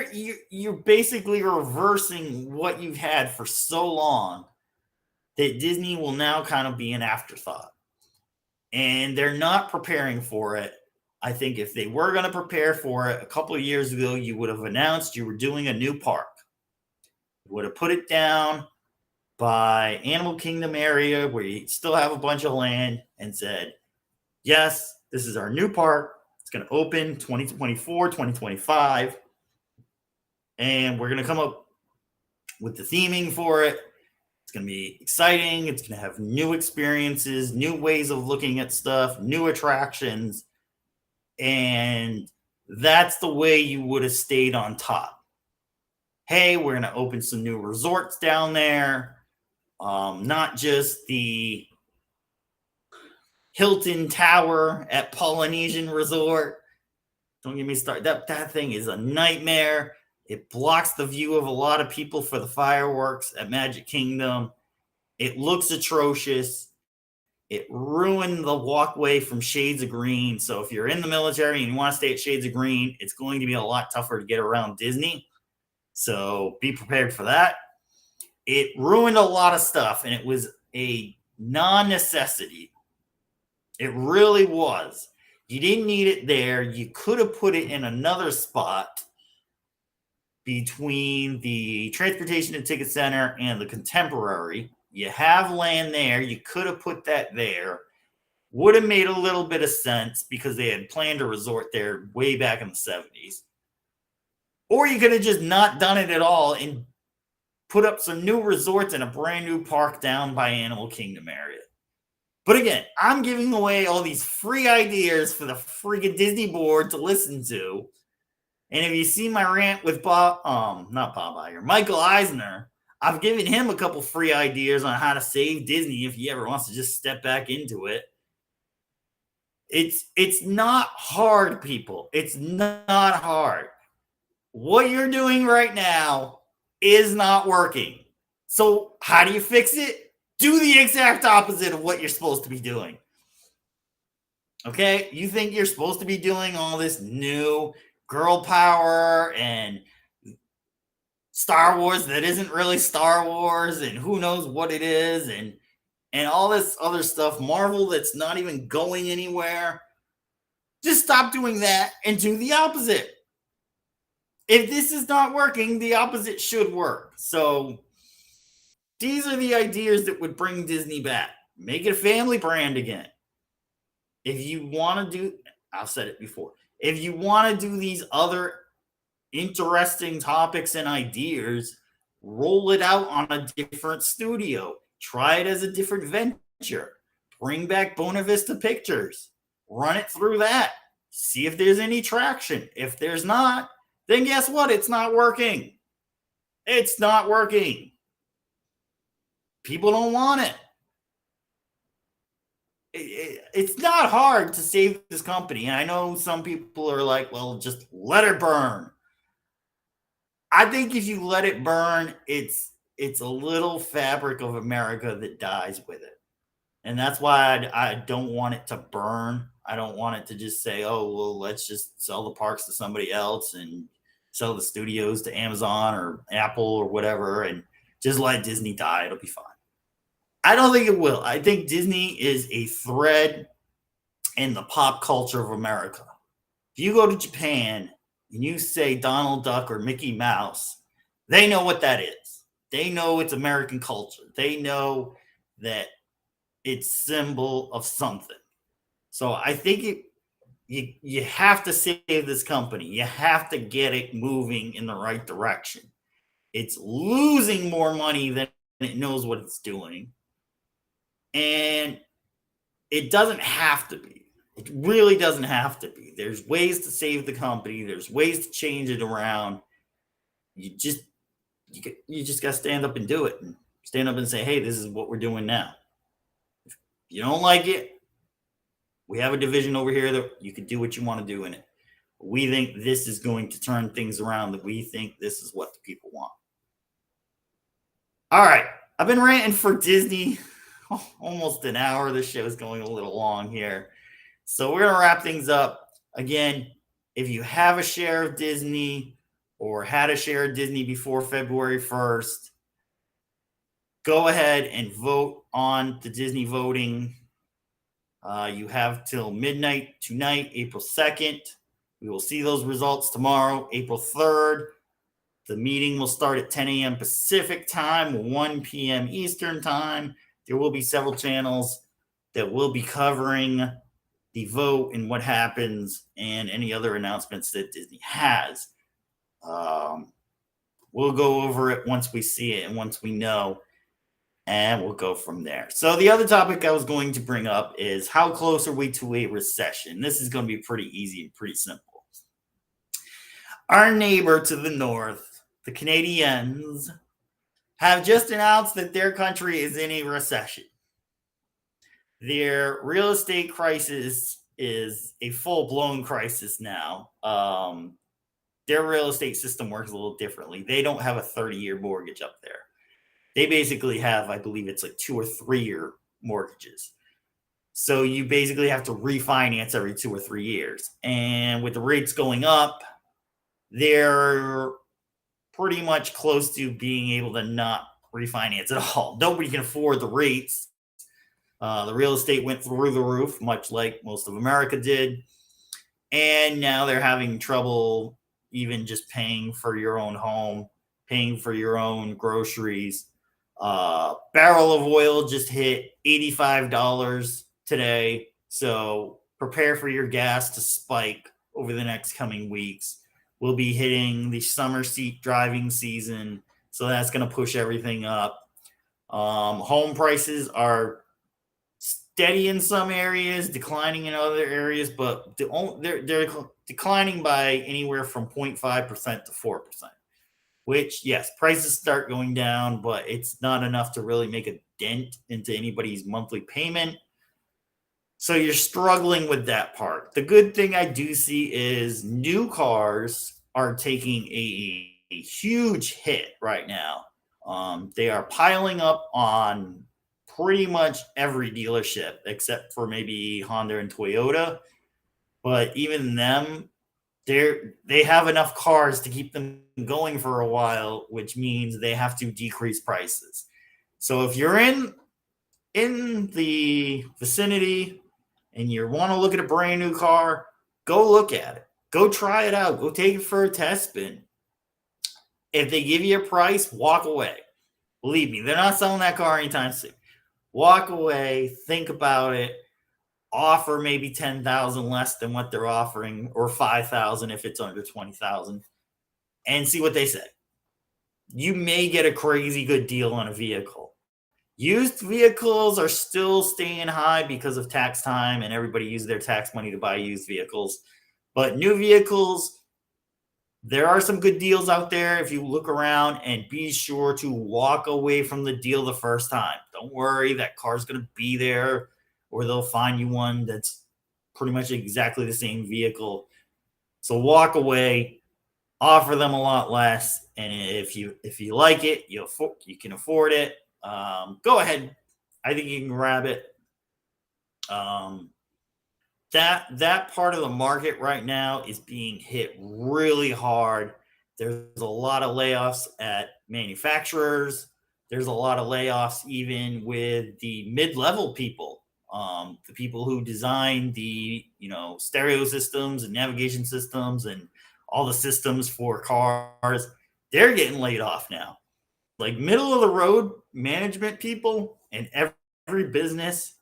you're basically reversing what you've had for so long that Disney will now kind of be an afterthought. And they're not preparing for it. I think if they were going to prepare for it a couple of years ago, you would have announced you were doing a new park. You would have put it down by Animal Kingdom area where you still have a bunch of land and said, yes, this is our new park. It's going to open 2024, 2025. And we're going to come up with the theming for it. It's going to be exciting. It's going to have new experiences, new ways of looking at stuff, new attractions. And that's the way you would have stayed on top. Hey, we're going to open some new resorts down there. Not just the Hilton Tower at Polynesian Resort. Don't get me started. That thing is a nightmare. It blocks the view of a lot of people for the fireworks at Magic Kingdom. It looks atrocious. It ruined the walkway from Shades of Green. So if you're in the military and you want to stay at Shades of Green, it's going to be a lot tougher to get around Disney. So be prepared for that. It ruined a lot of stuff, and it was a non-necessity. It really was. You didn't need it there. You could have put it in another spot between the Transportation and Ticket Center and the Contemporary. You have land there. You could have put that there. Would have made a little bit of sense because they had planned a resort there way back in the 70s. Or you could have just not done it at all and put up some new resorts and a brand new park down by Animal Kingdom area. But again, I'm giving away all these free ideas for the freaking Disney board to listen to. And if you see my rant with not Bob Iger, Michael Eisner, I've given him a couple free ideas on how to save Disney if he ever wants to just step back into it. It's not hard, people. It's not hard. What you're doing right now is not working. So how do you fix it? Do the exact opposite of what you're supposed to be doing. Okay? You think you're supposed to be doing all this new girl power and Star Wars that isn't really Star Wars and who knows what it is and all this other stuff, Marvel that's not even going anywhere. Just stop doing that and do the opposite. If this is not working, the opposite should work. So these are the ideas that would bring Disney back. Make it a family brand again. If you want to do, I've said it before, if you want to do these other interesting topics and ideas, roll it out on a different studio. Try it as a different venture. Bring back Buena Vista Pictures. Run it through that. See if there's any traction. If there's not, then guess what? It's not working. It's not working. People don't want it. It's not hard to save this company. And I know some people are like, well, just let it burn. I think if you let it burn, it's a little fabric of America that dies with it. And that's why I don't want it to burn. I don't want it to just say, oh, well, let's just sell the parks to somebody else and sell the studios to Amazon or Apple or whatever and just let Disney die. It'll be fine. I don't think it will. I think Disney is a thread in the pop culture of America. If you go to Japan and you say Donald Duck or Mickey Mouse, they know what that is. They know it's American culture. They know that it's symbol of something. So I think you have to save this company. You have to get it moving in the right direction. It's losing more money than it knows what it's doing. And it doesn't have to be. It really doesn't have to be. There's ways to save the company. There's ways to change it around. You just got to stand up and do it. And stand up and say, hey, this is what we're doing now. If you don't like it, we have a division over here that you can do what you want to do in it. We think this is going to turn things around, that we think this is what the people want. All right. I've been ranting for Disney almost an hour. This show is going a little long here. So we're going to wrap things up. Again, if you have a share of Disney or had a share of Disney before February 1st, go ahead and vote on the Disney voting. You have till midnight tonight, April 2nd. We will see those results tomorrow, April 3rd. The meeting will start at 10 a.m. Pacific time, 1 p.m. Eastern time. There will be several channels that will be covering the vote and what happens and any other announcements that Disney has. We'll go over it once we see it and once we know, and we'll go from there. So the other topic I was going to bring up is how close are we to a recession? This is going to be pretty easy and pretty simple. Our neighbor to the north, the Canadians, have just announced that their country is in a recession. Their real estate crisis is a full-blown crisis now. Their real estate system works a little differently. They don't have a 30-year mortgage up there. They basically have, I believe it's like 2 or 3 year mortgages. So you basically have to refinance every 2 or 3 years. And with the rates going up, they're pretty much close to being able to not refinance at all. Nobody can afford the rates. The real estate went through the roof, much like most of America did. And now they're having trouble even just paying for your own home, paying for your own groceries. Barrel of oil just hit $85 today. So prepare for your gas to spike over the next coming weeks. We'll be hitting the summer seat driving season. So that's going to push everything up. Home prices are steady in some areas, declining in other areas, but they're declining by anywhere from 0.5% to 4%. Which, yes, prices start going down, but it's not enough to really make a dent into anybody's monthly payment. So you're struggling with that part. The good thing I do see is new cars are taking a huge hit right now. They are piling up on pretty much every dealership except for maybe Honda and Toyota. But even them, they have enough cars to keep them going for a while, which means they have to decrease prices. So if you're in the vicinity and you want to look at a brand new car, go look at it. Go try it out. Go take it for a test spin. If they give you a price, walk away. Believe me, they're not selling that car anytime soon. Walk away, think about it, offer maybe 10,000 less than what they're offering, or 5,000 if it's under 20,000, and see what they say. You may get a crazy good deal on a vehicle. Used vehicles are still staying high because of tax time and everybody uses their tax money to buy used vehicles. But new vehicles, there are some good deals out there if you look around, and be sure to walk away from the deal the first time. Don't worry, that car's going to be there, or they'll find you one that's pretty much exactly the same vehicle. So walk away, offer them a lot less, and if you like it, you can afford it. Go ahead. I think you can grab it. That part of the market right now is being hit really hard. There's a lot of layoffs at manufacturers. There's a lot of layoffs even with the mid-level people, the people who design the stereo systems and navigation systems and all the systems for cars. They're getting laid off now. Like middle of the road management people and every business,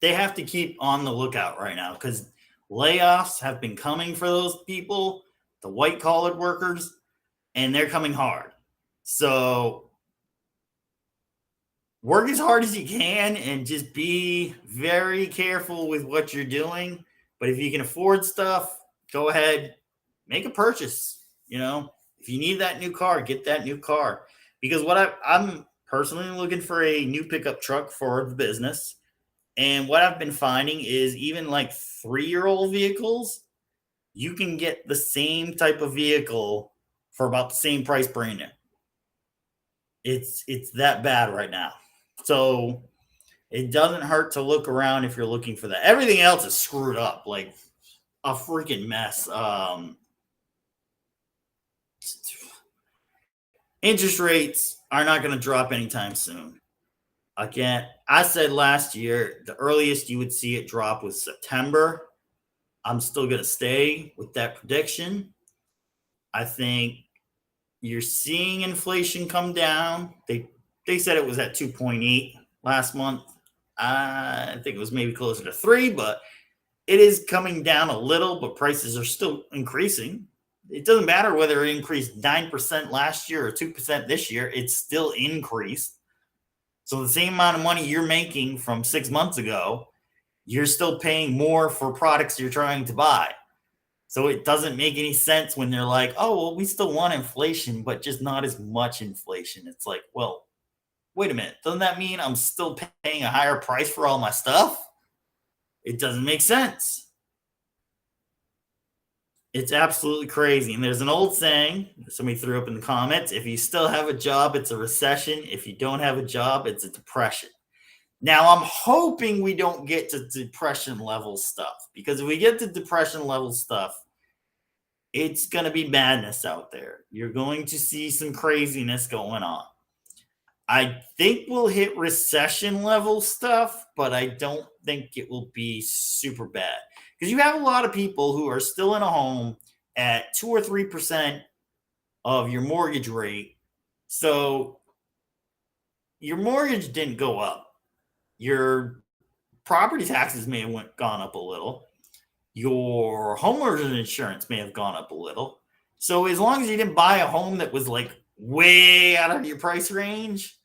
they have to keep on the lookout right now because layoffs have been coming for those people, the white collar workers, and they're coming hard. So work as hard as you can and just be very careful with what you're doing. But if you can afford stuff, go ahead, make a purchase. If you need that new car, get that new car. Because I'm personally looking for a new pickup truck for the business. And what I've been finding is even like 3-year-old vehicles, you can get the same type of vehicle for about the same price brand new. It's that bad right now. So it doesn't hurt to look around if you're looking for that. Everything else is screwed up, like a freaking mess. Interest rates are not going to drop anytime soon. Again, I said last year, the earliest you would see it drop was September. I'm still going to stay with that prediction. I think you're seeing inflation come down. They said it was at 2.8 last month. I think it was maybe closer to 3, but it is coming down a little, but prices are still increasing. It doesn't matter whether it increased 9% last year or 2% this year, it's still increased. So the same amount of money you're making from 6 months ago, you're still paying more for products you're trying to buy. So it doesn't make any sense when they're like, oh, well, we still want inflation, but just not as much inflation. It's like, well, wait a minute. Doesn't that mean I'm still paying a higher price for all my stuff? It doesn't make sense. It's absolutely crazy. And there's an old saying somebody threw up in the comments: if you still have a job, it's a recession. If you don't have a job, it's a depression. Now, I'm hoping we don't get to depression level stuff, because if we get to depression level stuff, it's going to be madness out there. You're going to see some craziness going on. I think we'll hit recession level stuff, but I don't think it will be super bad because you have a lot of people who are still in a home at 2 or 3% of your mortgage rate. So your mortgage didn't go up. Your property taxes may have gone up a little. Your homeowner's insurance may have gone up a little. So as long as you didn't buy a home that was like way out of your price range,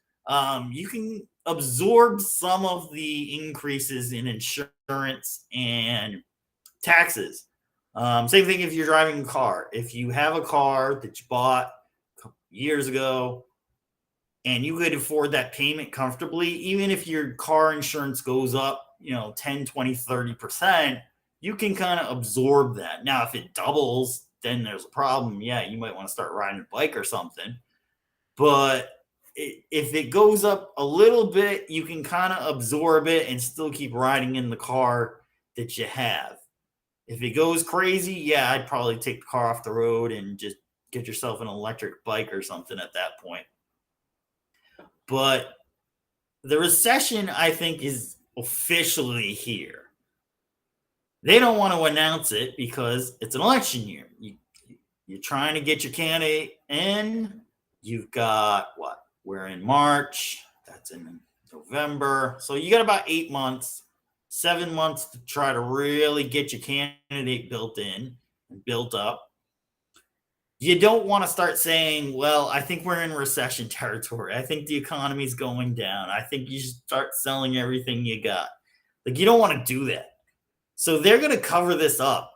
you can absorb some of the increases in insurance and taxes. Same thing if you're driving a car. If you have a car that you bought years ago and you could afford that payment comfortably, even if your car insurance goes up, 10, 20, 30%, you can kind of absorb that. Now, if it doubles, then there's a problem. Yeah, you might want to start riding a bike or something. But if it goes up a little bit, you can kind of absorb it and still keep riding in the car that you have. If it goes crazy, yeah, I'd probably take the car off the road and just get yourself an electric bike or something at that point. But the recession, I think, is officially here. They don't want to announce it because it's an election year. You're trying to get your candidate in. You've got what? We're in March. That's in November. So you got about 8 months, 7 months to try to really get your candidate built in and built up. You don't want to start saying, well, I think we're in recession territory. I think the economy's going down. I think you should start selling everything you got. Like, you don't want to do that. So they're going to cover this up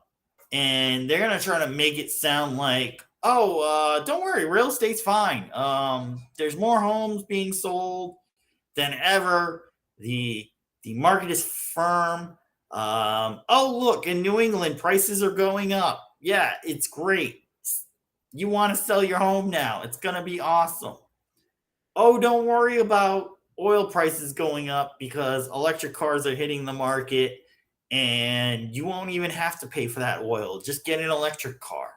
and they're going to try to make it sound like, don't worry, real estate's fine. There's more homes being sold than ever. The market is firm. Look, in New England, prices are going up. Yeah, it's great. You want to sell your home now. It's going to be awesome. Oh, don't worry about oil prices going up because electric cars are hitting the market and you won't even have to pay for that oil. Just get an electric car.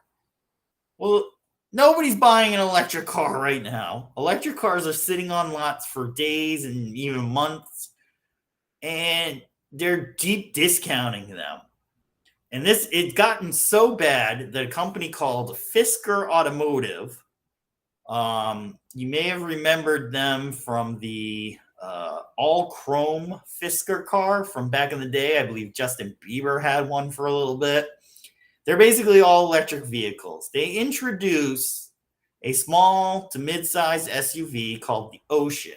Well, nobody's buying an electric car right now. Electric cars are sitting on lots for days and even months, and they're deep discounting them. And it's gotten so bad that a company called Fisker Automotive, you may have remembered them from the all chrome Fisker car from back in the day. I believe Justin Bieber had one for a little bit. They're basically all electric vehicles. They introduce a small to mid-sized SUV called the Ocean.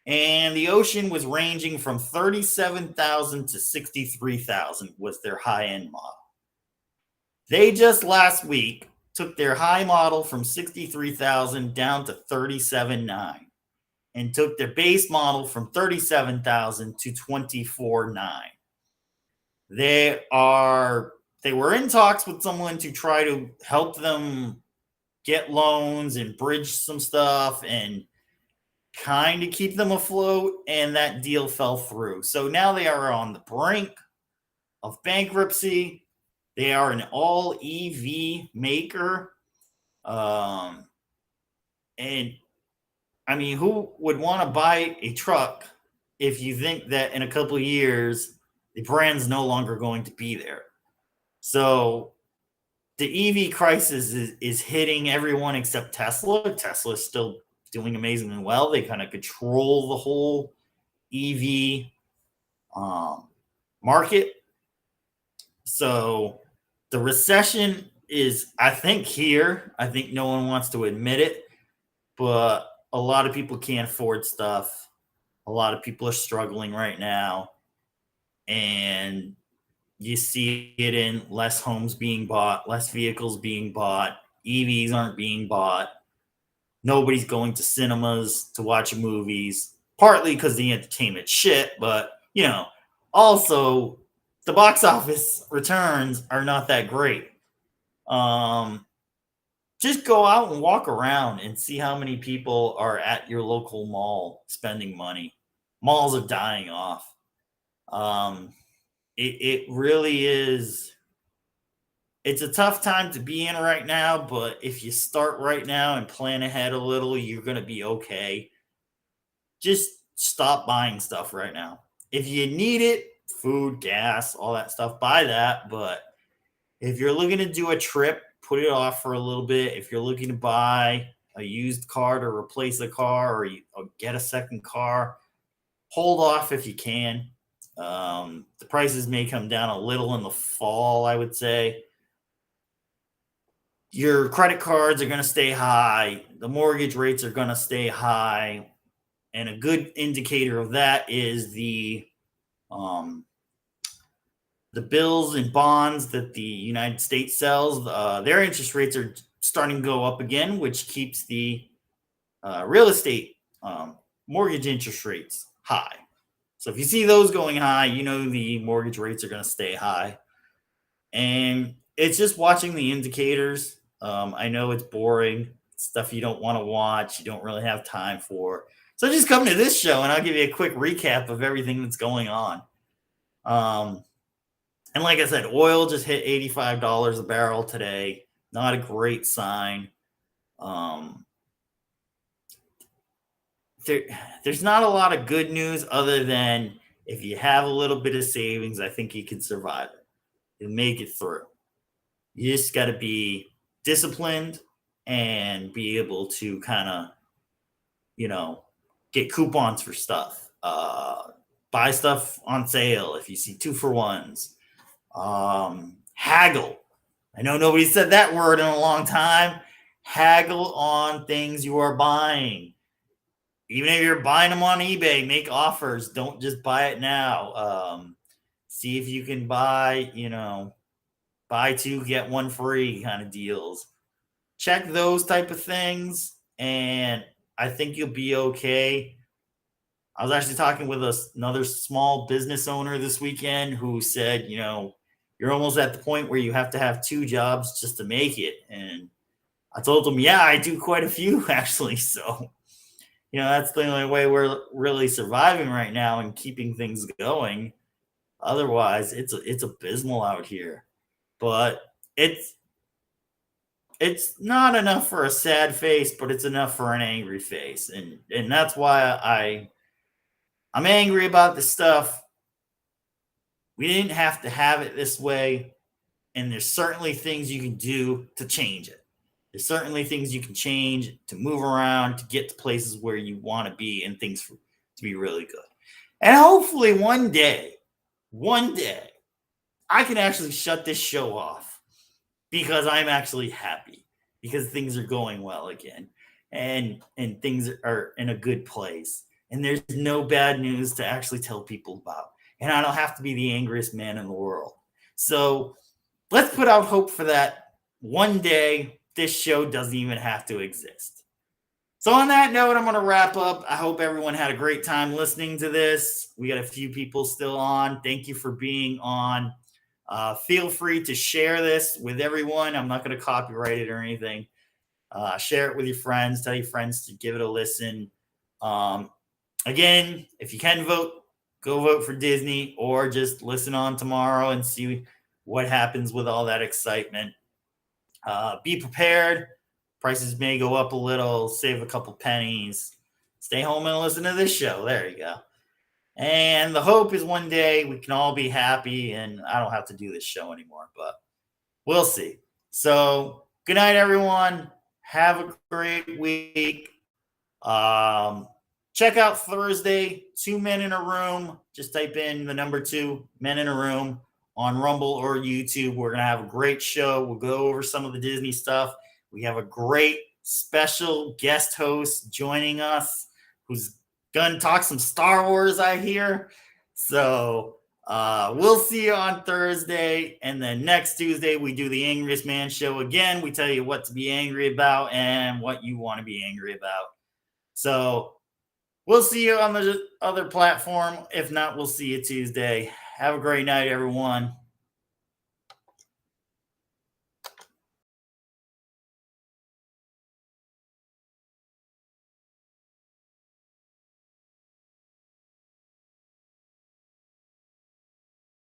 And the Ocean was ranging from 37,000 to 63,000 was their high-end model. They just last week took their high model from 63,000 down to 37,900 and took their base model from 37,000 to 24,900. They were in talks with someone to try to help them get loans and bridge some stuff and kind of keep them afloat, and that deal fell through. So now they are on the brink of bankruptcy. They are an all EV maker. And I mean, who would want to buy a truck if you think that in a couple of years the brand's no longer going to be there? So the EV crisis is hitting everyone except Tesla. Tesla's still doing amazingly well. They kind of control the whole EV market. So the recession is, I think, here. I think no one wants to admit it, but a lot of people can't afford stuff. A lot of people are struggling right now. And you see it in less homes being bought, less vehicles being bought, EVs aren't being bought. Nobody's going to cinemas to watch movies, partly because the entertainment shit, but, also the box office returns are not that great. Just go out and walk around and see how many people are at your local mall spending money. Malls are dying off. It really is It's a tough time to be in right now, but if you start right now and plan ahead a little, you're going to be okay. Just stop buying stuff right now. If you need it, food, gas, all that stuff, buy that. But if you're looking to do a trip, put it off for a little bit. If you're looking to buy a used car to replace a car, or get a second car, hold off if you can. The prices may come down a little in the fall, I would say. Your credit cards are going to stay high. The mortgage rates are going to stay high. And a good indicator of that is um, the bills and bonds that the United States sells. Their interest rates are starting to go up again, which keeps the real estate mortgage interest rates high. So if you see those going high, you know the mortgage rates are going to stay high. And it's just watching the indicators. I know it's boring, stuff you don't want to watch, you don't really have time for. So just come to this show and I'll give you a quick recap of everything that's going on. And like I said, oil just hit $85 a barrel today. Not a great sign. Um, there's not a lot of good news other than if you have a little bit of savings, I think you can survive it and make it through. You just got to be disciplined and be able to kind of, get coupons for stuff. Buy stuff on sale if you see 2-for-1s. Haggle. I know nobody said that word in a long time. Haggle on things you are buying. Even if you're buying them on eBay, make offers. Don't just buy it now. See if you can buy, buy two, get one free kind of deals. Check those type of things, and I think you'll be okay. I was actually talking with another small business owner this weekend who said, you're almost at the point where you have to have two jobs just to make it. And I told him, yeah, I do quite a few actually. So, that's the only way we're really surviving right now and keeping things going. Otherwise, it's abysmal out here. But it's not enough for a sad face, but it's enough for an angry face. And that's why I'm angry about this stuff. We didn't have to have it this way. And there's certainly things you can do to change it. There's certainly things you can change to move around, to get to places where you want to be and things to be really good. And hopefully one day, I can actually shut this show off because I'm actually happy because things are going well again and things are in a good place. And there's no bad news to actually tell people about. And I don't have to be the angriest man in the world. So let's put out hope for that. One day, this show doesn't even have to exist. So on that note, I'm going to wrap up. I hope everyone had a great time listening to this. We got a few people still on. Thank you for being on. Feel free to share this with everyone. I'm not going to copyright it or anything. Share it with your friends. Tell your friends to give it a listen. Again, if you can vote, go vote for Disney or just listen on tomorrow and see what happens with all that excitement. Be prepared. Prices may go up a little. Save a couple pennies. Stay home and listen to this show. There you go. And the hope is one day we can all be happy and I don't have to do this show anymore, but we'll see. So good night, everyone. Have a great week. Check out Thursday, 2 Men in a Room. Just type in the number 2 Men in a Room on Rumble or YouTube. We're going to have a great show. We'll go over some of the Disney stuff. We have a great special guest host joining us who's going to talk some Star Wars, I hear. So we'll see you on Thursday. And then next Tuesday, we do the Angriest Man show again. We tell you what to be angry about and what you want to be angry about. So we'll see you on the other platform. If not, we'll see you Tuesday. Have a great night, everyone.